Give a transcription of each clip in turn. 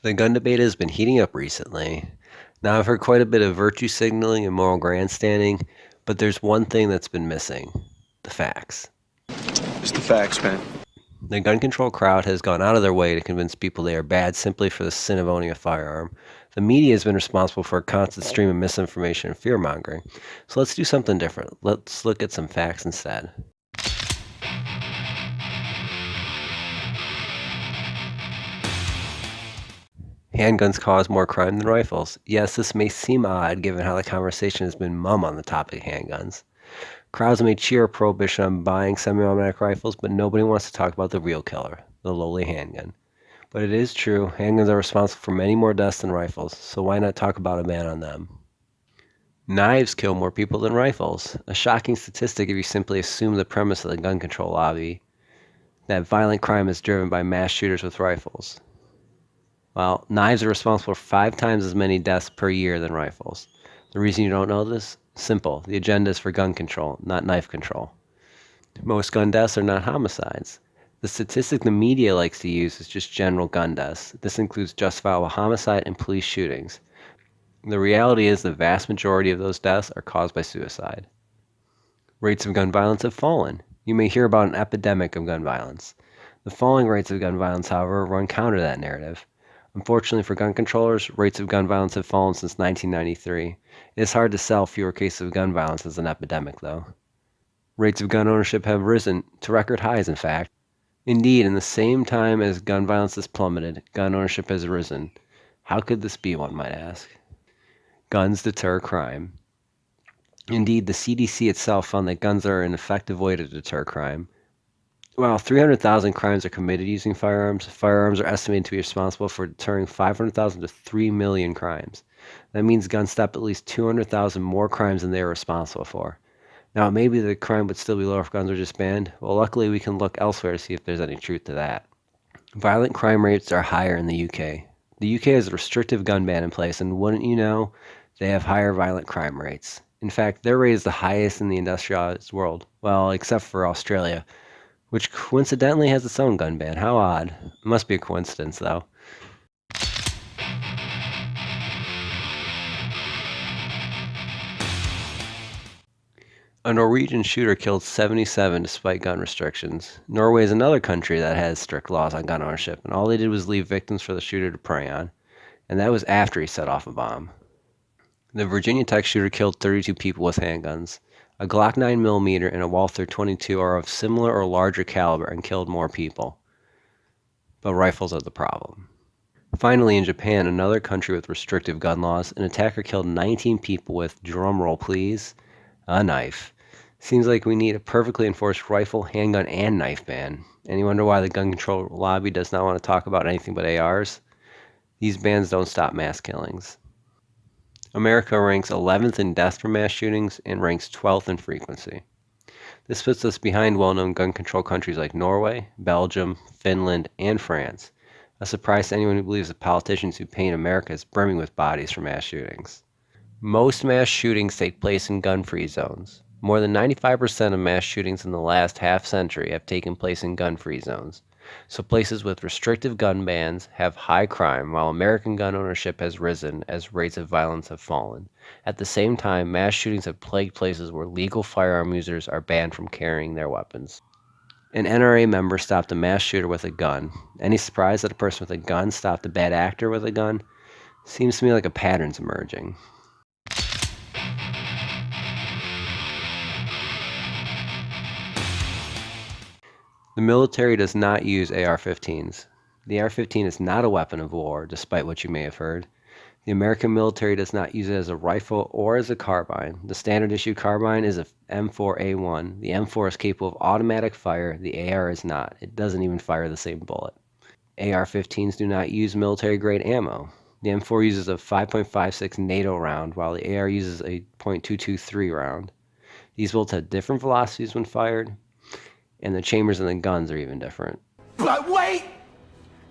The gun debate has been heating up recently. Now, I've heard quite a bit of virtue signaling and moral grandstanding, but there's one thing that's been missing: the facts. It's the facts, man. The gun control crowd has gone out of their way to convince people they are bad simply for the sin of owning a firearm. The media has been responsible for a constant stream of misinformation and fear-mongering. So let's do something different. Let's look at some facts instead. Handguns cause more crime than rifles. Yes, this may seem odd given how the conversation has been mum on the topic of handguns. Crowds may cheer a prohibition on buying semi-automatic rifles, but nobody wants to talk about the real killer, the lowly handgun. But it is true, handguns are responsible for many more deaths than rifles, so why not talk about a ban on them? Knives kill more people than rifles. A shocking statistic if you simply assume the premise of the gun control lobby, that violent crime is driven by mass shooters with rifles. Well, knives are responsible for 5 times as many deaths per year than rifles. The reason you don't know this? Simple. The agenda is for gun control, not knife control. Most gun deaths are not homicides. The statistic the media likes to use is just general gun deaths. This includes justifiable homicide and police shootings. The reality is the vast majority of those deaths are caused by suicide. Rates of gun violence have fallen. You may hear about an epidemic of gun violence. The falling rates of gun violence, however, run counter to that narrative. Unfortunately for gun controllers, rates of gun violence have fallen since 1993. It is hard to sell fewer cases of gun violence as an epidemic, though. Rates of gun ownership have risen to record highs, in fact. Indeed, in the same time as gun violence has plummeted, gun ownership has risen. How could this be, one might ask? Guns deter crime. Indeed, the CDC itself found that guns are an effective way to deter crime. While 300,000 crimes are committed using firearms, firearms are estimated to be responsible for deterring 500,000 to 3 million crimes. That means guns stop at least 200,000 more crimes than they are responsible for. Now, maybe the crime would still be lower if guns were just banned. Well, luckily, we can look elsewhere to see if there's any truth to that. Violent crime rates are higher in the UK. The UK has a restrictive gun ban in place, and wouldn't you know, they have higher violent crime rates. In fact, their rate is the highest in the industrialized world. Well, except for Australia, which coincidentally has its own gun ban. How odd. It must be a coincidence, though. A Norwegian shooter killed 77 despite gun restrictions. Norway is another country that has strict laws on gun ownership, and all they did was leave victims for the shooter to prey on. And that was after he set off a bomb. The Virginia Tech shooter killed 32 people with handguns. A Glock 9mm and a Walther 22 are of similar or larger caliber and killed more people. But rifles are the problem. Finally, in Japan, another country with restrictive gun laws, an attacker killed 19 people with, drumroll please, a knife. Seems like we need a perfectly enforced rifle, handgun, and knife ban. And you wonder why the gun control lobby does not want to talk about anything but ARs? These bans don't stop mass killings. America ranks 11th in deaths from mass shootings and ranks 12th in frequency. This puts us behind well-known gun control countries like Norway, Belgium, Finland, and France. A surprise to anyone who believes that politicians who paint America as brimming with bodies for mass shootings. Most mass shootings take place in gun-free zones. More than 95% of mass shootings in the last half-century have taken place in gun-free zones. So places with restrictive gun bans have high crime, while American gun ownership has risen as rates of violence have fallen. At the same time, mass shootings have plagued places where legal firearm users are banned from carrying their weapons. An NRA member stopped a mass shooter with a gun. Any surprise that a person with a gun stopped a bad actor with a gun? Seems to me like a pattern's emerging. The military does not use AR-15s. The AR-15 is not a weapon of war, despite what you may have heard. The American military does not use it as a rifle or as a carbine. The standard issue carbine is a M4A1. The M4 is capable of automatic fire. The AR is not. It doesn't even fire the same bullet. AR-15s do not use military-grade ammo. The M4 uses a 5.56 NATO round, while the AR uses a .223 round. These bullets have different velocities when fired, and the chambers in the guns are even different. But wait!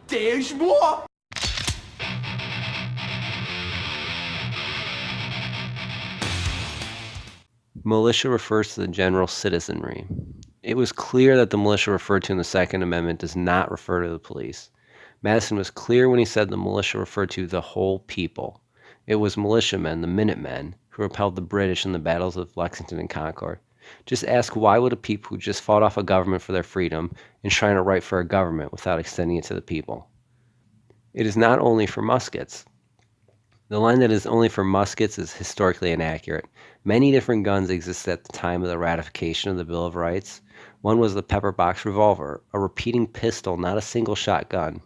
There's more! Militia refers to the general citizenry. It was clear that the militia referred to in the Second Amendment does not refer to the police. Madison was clear when he said the militia referred to the whole people. It was militiamen, the Minutemen, who repelled the British in the battles of Lexington and Concord. Just ask, why would a people who just fought off a government for their freedom enshrine a right for a government without extending it to the people? It is not only for muskets. The line that is only for muskets is historically inaccurate. Many different guns existed at the time of the ratification of the Bill of Rights. One was the pepper box revolver, a repeating pistol, not a single-shot gun.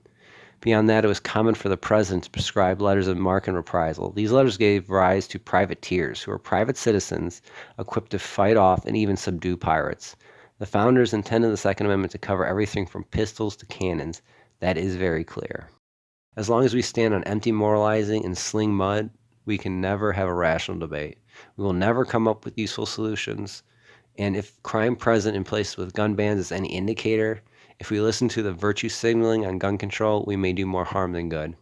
Beyond that, it was common for the president to prescribe letters of marque and reprisal. These letters gave rise to privateers, who were private citizens equipped to fight off and even subdue pirates. The founders intended the Second Amendment to cover everything from pistols to cannons. That is very clear. As long as we stand on empty moralizing and sling mud, we can never have a rational debate. We will never come up with useful solutions. And if crime present in places with gun bans is any indicator, if we listen to the virtue signaling on gun control, we may do more harm than good.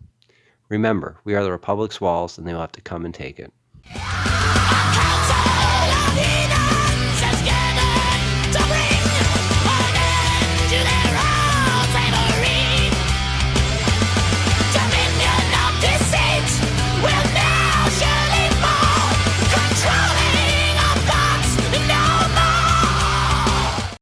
Remember, we are the Republic's walls, and they will have to come and take it.